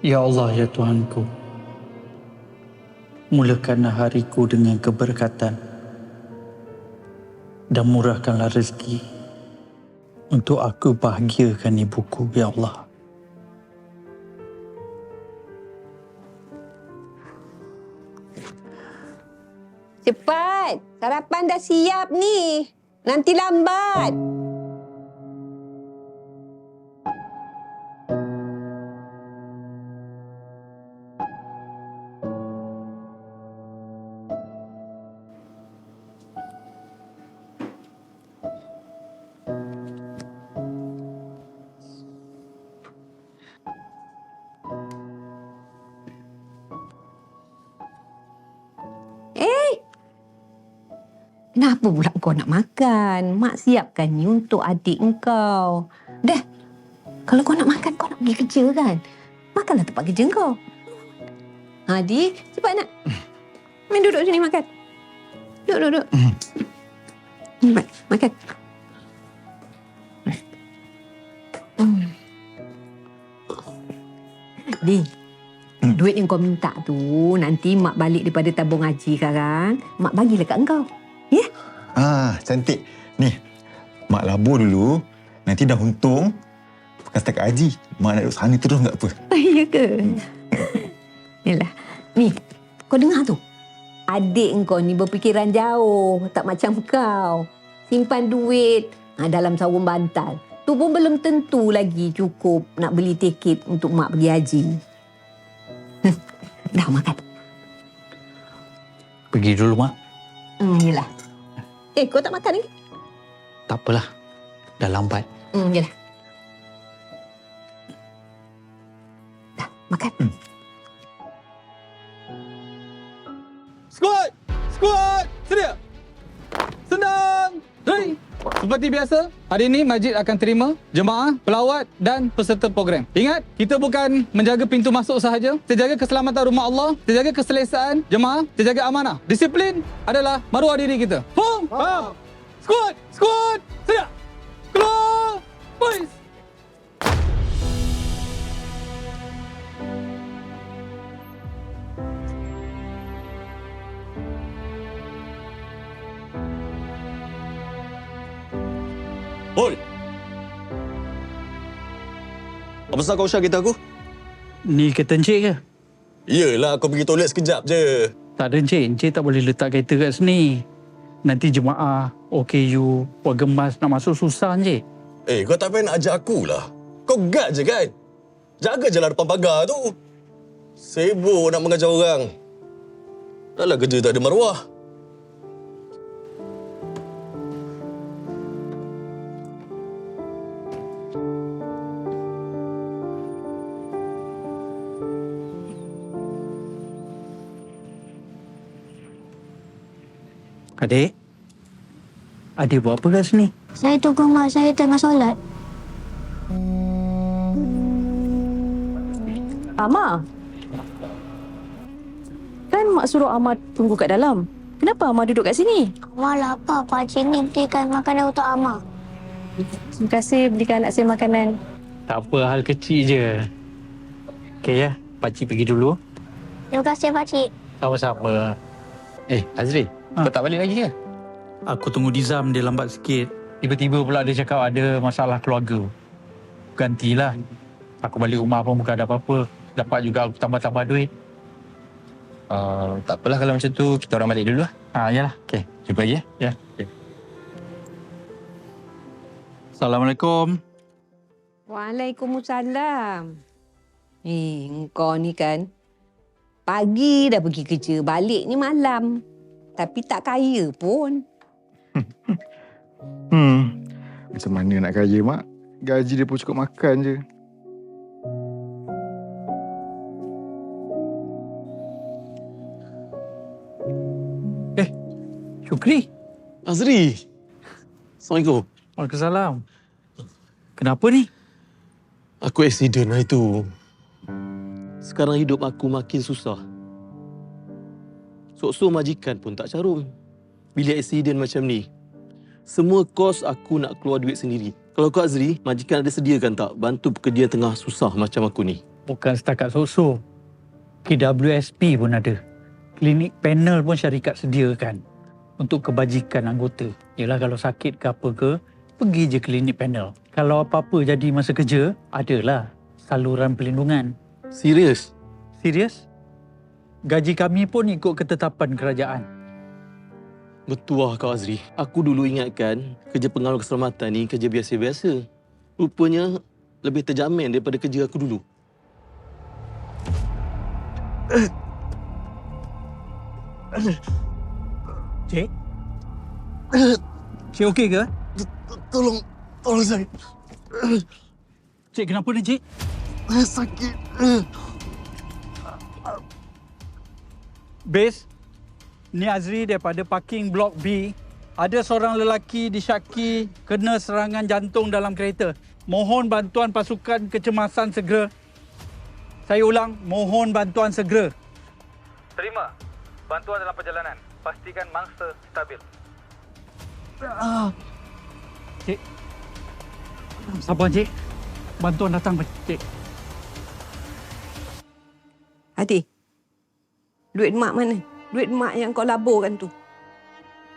Ya Allah, ya Tuhanku, mulakanlah hariku dengan keberkatan dan murahkanlah rezeki untuk aku bahagiakan ibuku, ya Allah. Cepat, sarapan dah siap ni. Nanti lambat. Kenapa pula kau nak makan? Mak siapkan ni untuk adik engkau. Dah, kalau kau nak makan, kau nak pergi kerja kan? Makanlah tempat kerja kau. Adik, cepat nak. Main duduk sini makan. Duduk. Cepat, makan. Adik, duit yang kau minta tu, nanti mak balik daripada tabung haji sekarang, mak bagilah kat engkau. Ya? Cantik. Ni, mak labur dulu. Nanti dah untung, bukan setakat haji. Mak nak duduk sana terus tak apa. Ya ke? Yalah. Ni, kau dengar tu? Adik kau ni berfikiran jauh. Tak macam kau. Simpan duit dalam sarung bantal. Tu pun belum tentu lagi cukup nak beli tiket untuk mak pergi haji. Dah makan. Pergi dulu, Mak. Yelah. Kau tak makan lagi? Tak apalah. Dah lambat. Yelah. Dah, makan. Squad! Squad! Sedia! Senang! Hei! Seperti biasa, hari ini masjid akan terima jemaah, pelawat dan peserta program. Ingat, kita bukan menjaga pintu masuk sahaja. Kita jaga keselamatan rumah Allah, kita jaga keselesaan jemaah, kita jaga amanah. Disiplin adalah maruah diri kita. Faham? Faham! Squad! Squad! Sedia! Keluar! Boys! Hol! Apa pasal kau usah kereta aku? Ni kereta Encik ke? Yelah, kau pergi toilet sekejap je. Tak ada, Encik. Encik tak boleh letak kereta kat sini. Nanti jemaah, OKU, warga emas nak masuk susah, Encik. Kau tak payah nak ajak aku lah. Kau guard je kan? Jaga je lah depan pagar tu. Sibuk nak mengajar orang. Dahlah kerja tak ada maruah. Adik? Adik buat apa kat sini? Saya tunggu mak saya tengah solat. Amar. Kan mak suruh Amar tunggu kat dalam. Kenapa Amar duduk kat sini? Mak lapar, pakcik ni belikan makanan untuk Amar. Terima kasih belikan anak saya makanan. Tak apa, hal kecil je. Okey ya, pakcik pergi dulu. Terima kasih, pakcik. Sama-sama. Azri, kau tak balik lagi ke? Aku tunggu Dizam, dia lambat sikit. Tiba-tiba pula dia cakap ada masalah keluarga. Gantilah. Aku balik rumah pun bukan ada apa-apa. Dapat juga aku tambah-tambah duit. Tak apalah kalau macam tu, kita orang balik dulu lah. Yalah. Okey, jumpa lagi ya. Ya. Okay. Assalamualaikum. Waalaikumsalam. Engkau ni kan pagi dah pergi kerja, balik ni malam. Tapi tak kaya pun. Macam mana nak kaya, Mak? Gaji dia pun cukup makan je. Syukri. Azri! Assalamualaikum. Waalaikumsalam. Kenapa ni? Aku aksiden hari tu. Sekarang hidup aku makin susah. Sok-sok majikan pun tak carum. Bila aksiden macam ni, semua kos aku nak keluar duit sendiri. Kalau kau Azri, majikan ada sediakan tak bantu pekerja yang tengah susah macam aku ni? Bukan setakat so-so. KWSP pun ada. Klinik panel pun syarikat sediakan untuk kebajikan anggota. Yalah kalau sakit ke apa ke, pergi je klinik panel. Kalau apa-apa jadi masa kerja, adalah saluran perlindungan. Serius? Serius? Gaji kami pun ikut ketetapan kerajaan. Bertuah kau Azri. Aku dulu ingatkan kerja pengawal keselamatan ni kerja biasa-biasa. Rupanya lebih terjamin daripada kerja aku dulu. Cik? Cik okey ke? Tolong saya. Cik kenapa ni cik? Sakit. Base, ni Azri daripada parking blok B. Ada seorang lelaki disyaki kena serangan jantung dalam kereta. Mohon bantuan pasukan kecemasan segera. Saya ulang, mohon bantuan segera. Terima. Bantuan dalam perjalanan. Pastikan mangsa stabil. Cik. Sabar cik. Bantuan datang cik. Adik, duit mak mana? Duit mak yang kau laburkan tu.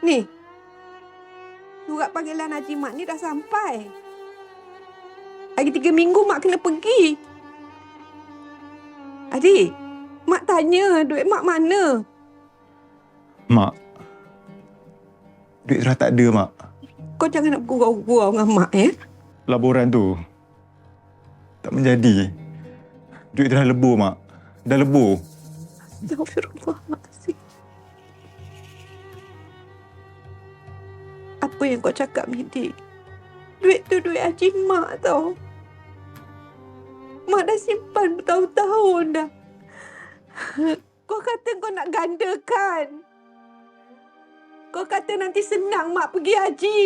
Ni, surat panggilan Haji Mak ni dah sampai. Lagi 3 minggu mak kena pergi. Adik, mak tanya duit mak mana? Mak, duit dah tak ada, Mak. Kau jangan nak gurau-gurau dengan mak, ya? Laporan tu tak menjadi. Duit dah lebur, Mak. Dah lebur. Astagfirullahaladzim. Apa yang kau cakap, Midi? Duit tu duit Haji Mak tau. Mak dah simpan bertahun-tahun dah. Kau kata kau nak gandakan. Kau kata nanti senang mak pergi haji.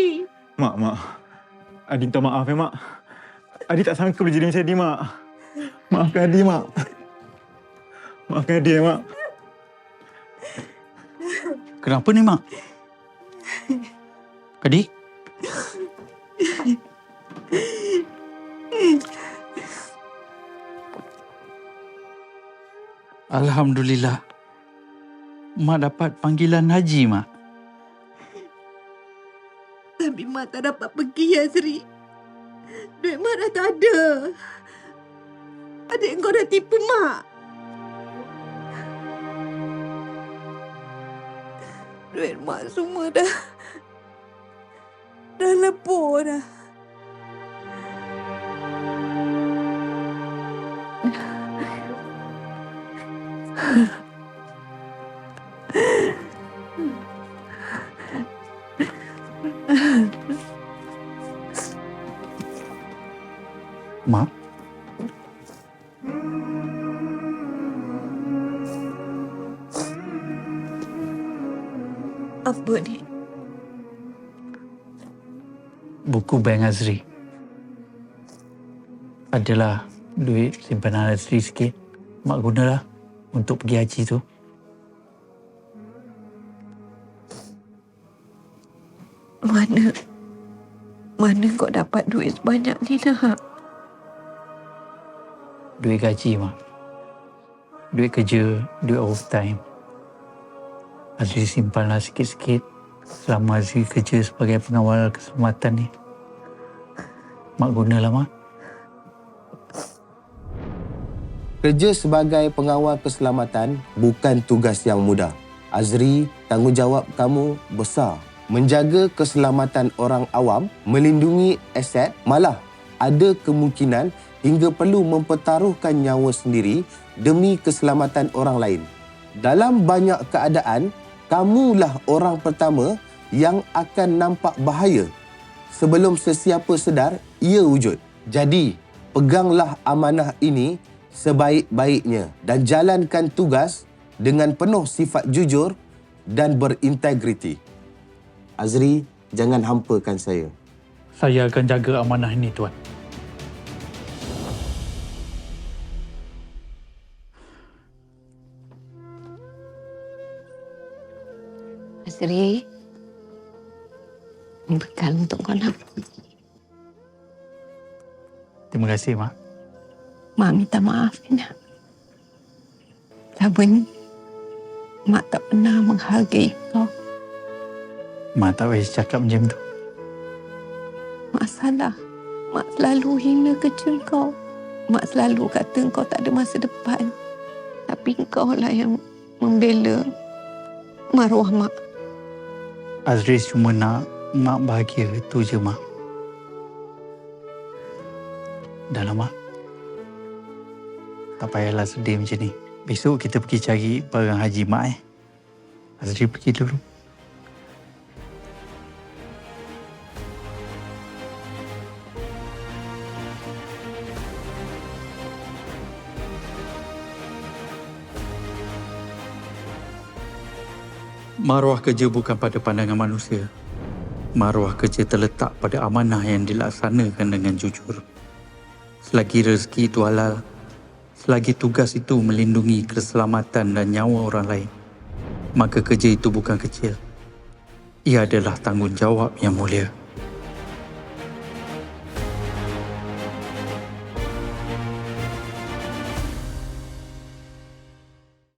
Mak. Adi minta maaf ya, Mak. Adi tak sangka boleh jadi macam ni, Mak. Maafkan Adi, Mak. Maafkan Adi ya, Mak. Kenapa ni mak? Adik? Alhamdulillah. Mak dapat panggilan haji, Mak. Tapi mak tak dapat pergi, Azri. Duit mak dah tak ada. Adik kau dah tipu mak. Duit mak semua dah lebur dah. Mak? Apa ni? Buku bank Azri. Adalah duit simpanan Azri sikit. Mak gunalah untuk pergi haji tu. Mana kau dapat duit sebanyak ni, nak? Duit gaji, Mak. Duit kerja, duit overtime. Azri simpanlah sikit-sikit selama Azri kerja sebagai pengawal keselamatan ni. Mak gunalah, Mak. Kerja sebagai pengawal keselamatan bukan tugas yang mudah. Azri, tanggungjawab kamu besar. Menjaga keselamatan orang awam, melindungi aset, malah ada kemungkinan hingga perlu mempertaruhkan nyawa sendiri demi keselamatan orang lain. Dalam banyak keadaan, kamulah orang pertama yang akan nampak bahaya sebelum sesiapa sedar ia wujud. Jadi, peganglah amanah ini sebaik-baiknya dan jalankan tugas dengan penuh sifat jujur dan berintegriti. Azri, jangan hampakan saya. Saya akan jaga amanah ini, Tuan. Azri, ini bekal untuk kau nak. Terima kasih, Mak. Mak minta maaf, Ina. Selama ni, Mak tak pernah menghargai kau. Mak tak payah cakap macam tu. Mak salah. Mak selalu hina kerja kau. Mak selalu kata kau tak ada masa depan. Tapi kau lah yang membela maruah Mak. Azri cuma nak Mak bahagia, itu je Mak. Dah lah Mak. Tak payahlah sedih macam ni. Besok kita pergi cari barang haji Mak Azri pergi dulu. Maruah kerja bukan pada pandangan manusia. Maruah kerja terletak pada amanah yang dilaksanakan dengan jujur. Selagi rezeki itu halal, selagi tugas itu melindungi keselamatan dan nyawa orang lain, maka kerja itu bukan kecil. Ia adalah tanggungjawab yang mulia.